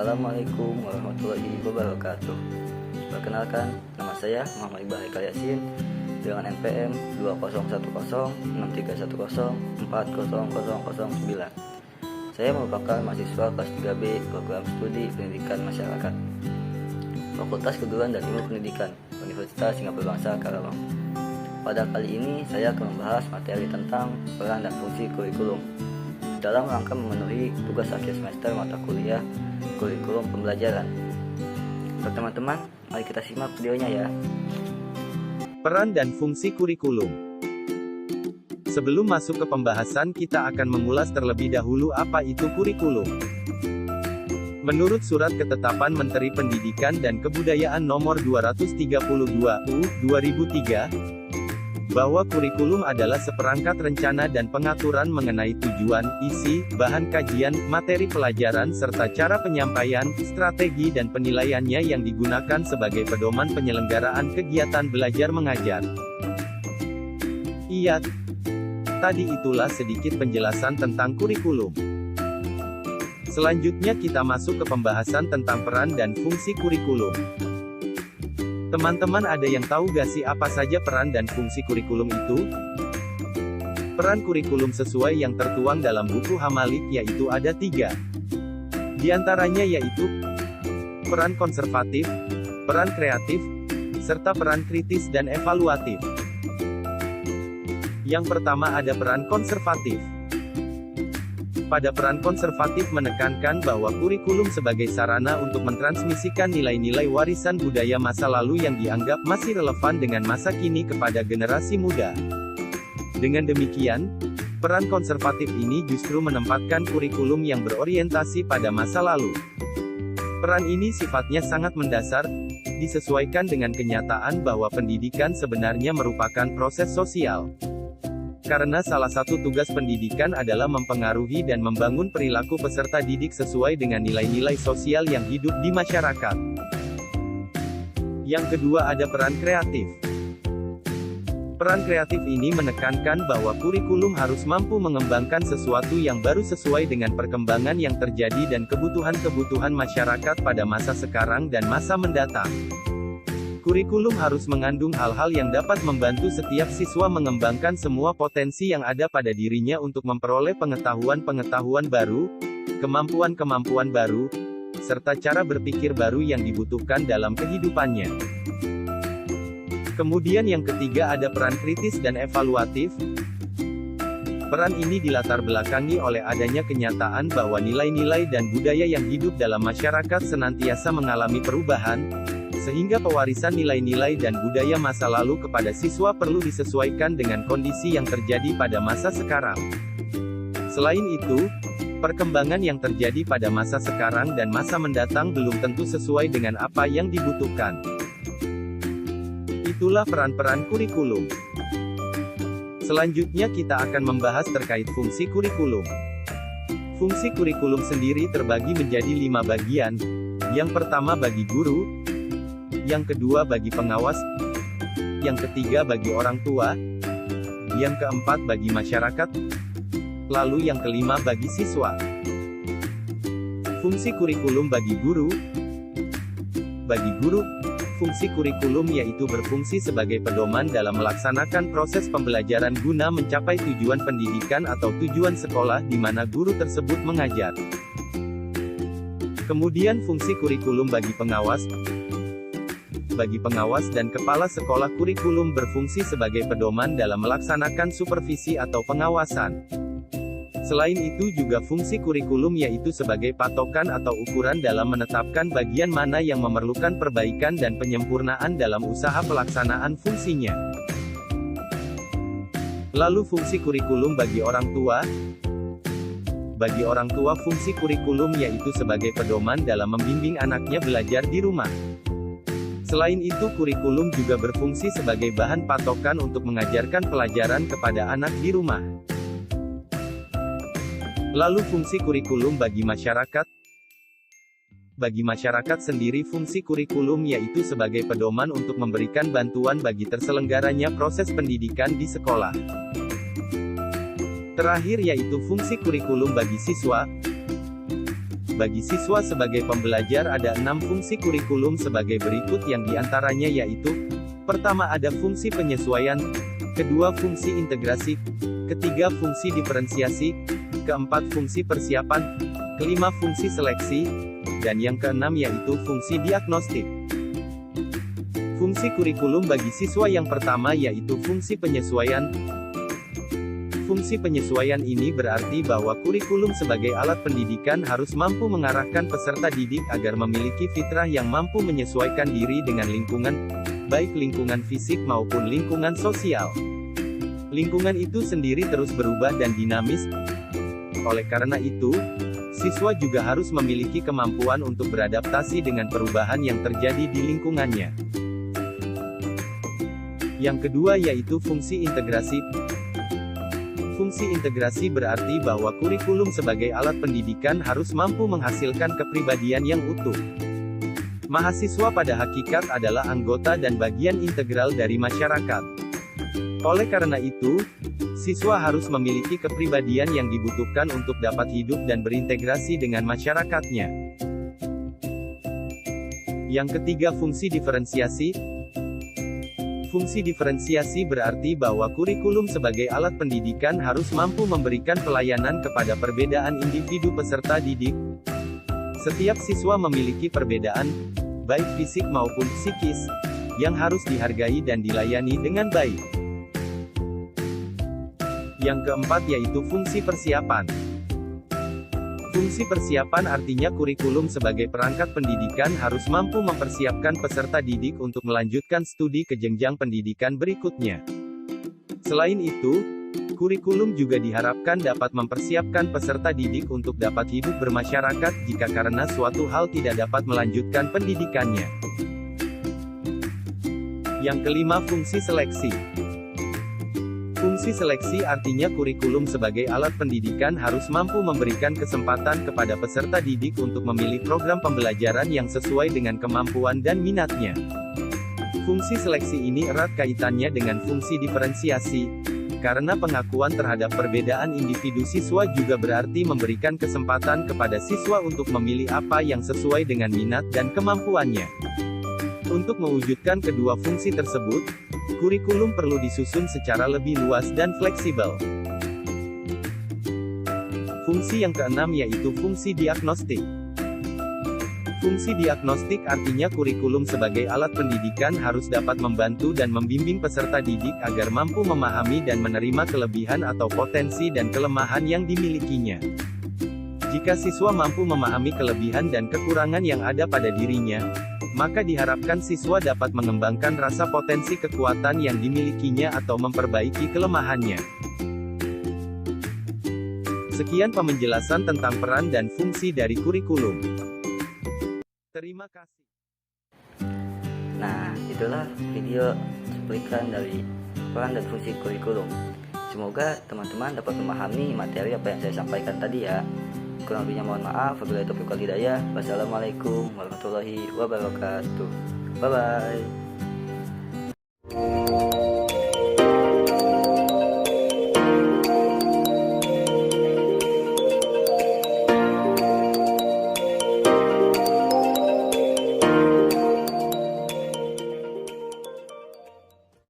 Assalamualaikum warahmatullahi wabarakatuh. Perkenalkan, nama saya Muhammad Iqbal Haikal Yasin dengan NPM 20104009. Saya merupakan mahasiswa kelas 3B program studi pendidikan masyarakat Fakultas Keguruan dan Ilmu Pendidikan Universitas Singapura Bangsa Karawang. Pada kali ini saya akan membahas materi tentang peran dan fungsi kurikulum dalam rangka memenuhi tugas akhir semester mata kuliah kurikulum pembelajaran. Teman-teman, mari kita simak videonya ya. Peran dan fungsi kurikulum. Sebelum masuk ke pembahasan, kita akan mengulas terlebih dahulu apa itu kurikulum. Menurut Surat Ketetapan Menteri Pendidikan dan Kebudayaan Nomor 232/U 2003, bahwa kurikulum adalah seperangkat rencana dan pengaturan mengenai tujuan, isi, bahan kajian, materi pelajaran serta cara penyampaian, strategi dan penilaiannya yang digunakan sebagai pedoman penyelenggaraan kegiatan belajar mengajar. Iya, tadi itulah sedikit penjelasan tentang kurikulum. Selanjutnya kita masuk ke pembahasan tentang peran dan fungsi kurikulum. Teman-teman ada yang tahu gak sih apa saja peran dan fungsi kurikulum itu? Peran kurikulum sesuai yang tertuang dalam buku Hamalik yaitu ada 3. Di antaranya yaitu peran konservatif, peran kreatif, serta peran kritis dan evaluatif. Yang pertama ada peran konservatif. Pada peran konservatif menekankan bahwa kurikulum sebagai sarana untuk mentransmisikan nilai-nilai warisan budaya masa lalu yang dianggap masih relevan dengan masa kini kepada generasi muda. Dengan demikian, peran konservatif ini justru menempatkan kurikulum yang berorientasi pada masa lalu. Peran ini sifatnya sangat mendasar, disesuaikan dengan kenyataan bahwa pendidikan sebenarnya merupakan proses sosial. Karena salah satu tugas pendidikan adalah mempengaruhi dan membangun perilaku peserta didik sesuai dengan nilai-nilai sosial yang hidup di masyarakat. Yang kedua ada peran kreatif. Peran kreatif ini menekankan bahwa kurikulum harus mampu mengembangkan sesuatu yang baru sesuai dengan perkembangan yang terjadi dan kebutuhan-kebutuhan masyarakat pada masa sekarang dan masa mendatang. Kurikulum harus mengandung hal-hal yang dapat membantu setiap siswa mengembangkan semua potensi yang ada pada dirinya untuk memperoleh pengetahuan-pengetahuan baru, kemampuan-kemampuan baru, serta cara berpikir baru yang dibutuhkan dalam kehidupannya. Kemudian yang ketiga ada peran kritis dan evaluatif. Peran ini dilatar belakangi oleh adanya kenyataan bahwa nilai-nilai dan budaya yang hidup dalam masyarakat senantiasa mengalami perubahan, sehingga pewarisan nilai-nilai dan budaya masa lalu kepada siswa perlu disesuaikan dengan kondisi yang terjadi pada masa sekarang. Selain itu, perkembangan yang terjadi pada masa sekarang dan masa mendatang belum tentu sesuai dengan apa yang dibutuhkan. Itulah peran-peran kurikulum. Selanjutnya kita akan membahas terkait fungsi kurikulum. Fungsi kurikulum sendiri terbagi menjadi 5 bagian. Yang pertama bagi guru, yang kedua bagi pengawas, yang ketiga bagi orang tua, yang keempat bagi masyarakat, lalu yang kelima bagi siswa. Fungsi kurikulum bagi guru. Bagi guru, fungsi kurikulum yaitu berfungsi sebagai pedoman dalam melaksanakan proses pembelajaran guna mencapai tujuan pendidikan atau tujuan sekolah di mana guru tersebut mengajar. Kemudian fungsi kurikulum bagi pengawas. Bagi pengawas dan kepala sekolah, kurikulum berfungsi sebagai pedoman dalam melaksanakan supervisi atau pengawasan. Selain itu juga fungsi kurikulum yaitu sebagai patokan atau ukuran dalam menetapkan bagian mana yang memerlukan perbaikan dan penyempurnaan dalam usaha pelaksanaan fungsinya. Lalu fungsi kurikulum bagi orang tua. Bagi orang tua, fungsi kurikulum yaitu sebagai pedoman dalam membimbing anaknya belajar di rumah. Selain itu kurikulum juga berfungsi sebagai bahan patokan untuk mengajarkan pelajaran kepada anak di rumah. Lalu fungsi kurikulum bagi masyarakat. Bagi masyarakat sendiri fungsi kurikulum yaitu sebagai pedoman untuk memberikan bantuan bagi terselenggaranya proses pendidikan di sekolah. Terakhir yaitu fungsi kurikulum bagi siswa. Bagi siswa sebagai pembelajar ada 6 fungsi kurikulum sebagai berikut yang diantaranya yaitu: pertama ada fungsi penyesuaian, kedua fungsi integrasi, ketiga fungsi diferensiasi, keempat fungsi persiapan, kelima fungsi seleksi, dan yang keenam yaitu fungsi diagnostik. Fungsi kurikulum bagi siswa yang pertama yaitu fungsi penyesuaian. Fungsi penyesuaian ini berarti bahwa kurikulum sebagai alat pendidikan harus mampu mengarahkan peserta didik agar memiliki fitrah yang mampu menyesuaikan diri dengan lingkungan, baik lingkungan fisik maupun lingkungan sosial. Lingkungan itu sendiri terus berubah dan dinamis. Oleh karena itu, siswa juga harus memiliki kemampuan untuk beradaptasi dengan perubahan yang terjadi di lingkungannya. Yang kedua yaitu fungsi integrasi. Fungsi integrasi berarti bahwa kurikulum sebagai alat pendidikan harus mampu menghasilkan kepribadian yang utuh. Mahasiswa pada hakikat adalah anggota dan bagian integral dari masyarakat. Oleh karena itu, siswa harus memiliki kepribadian yang dibutuhkan untuk dapat hidup dan berintegrasi dengan masyarakatnya. Yang ketiga fungsi diferensiasi. Fungsi diferensiasi berarti bahwa kurikulum sebagai alat pendidikan harus mampu memberikan pelayanan kepada perbedaan individu peserta didik. Setiap siswa memiliki perbedaan, baik fisik maupun psikis, yang harus dihargai dan dilayani dengan baik. Yang keempat yaitu fungsi persiapan. Fungsi persiapan artinya kurikulum sebagai perangkat pendidikan harus mampu mempersiapkan peserta didik untuk melanjutkan studi ke jenjang pendidikan berikutnya. Selain itu, kurikulum juga diharapkan dapat mempersiapkan peserta didik untuk dapat hidup bermasyarakat jika karena suatu hal tidak dapat melanjutkan pendidikannya. Yang kelima fungsi seleksi. Fungsi seleksi artinya kurikulum sebagai alat pendidikan harus mampu memberikan kesempatan kepada peserta didik untuk memilih program pembelajaran yang sesuai dengan kemampuan dan minatnya. Fungsi seleksi ini erat kaitannya dengan fungsi diferensiasi, karena pengakuan terhadap perbedaan individu siswa juga berarti memberikan kesempatan kepada siswa untuk memilih apa yang sesuai dengan minat dan kemampuannya. Untuk mewujudkan kedua fungsi tersebut, kurikulum perlu disusun secara lebih luas dan fleksibel. Fungsi yang keenam yaitu fungsi diagnostik. Fungsi diagnostik artinya kurikulum sebagai alat pendidikan harus dapat membantu dan membimbing peserta didik agar mampu memahami dan menerima kelebihan atau potensi dan kelemahan yang dimilikinya. Jika siswa mampu memahami kelebihan dan kekurangan yang ada pada dirinya, maka diharapkan siswa dapat mengembangkan rasa potensi kekuatan yang dimilikinya atau memperbaiki kelemahannya. Sekian penjelasan tentang peran dan fungsi dari kurikulum. Terima kasih. Nah, itulah video cuplikan dari peran dan fungsi kurikulum. Semoga teman-teman dapat memahami materi apa yang saya sampaikan tadi ya. Kurang lebihnya mohon maaf. Wabillahi taufiq wal hidayah. Wassalamualaikum warahmatullahi wabarakatuh. Bye bye.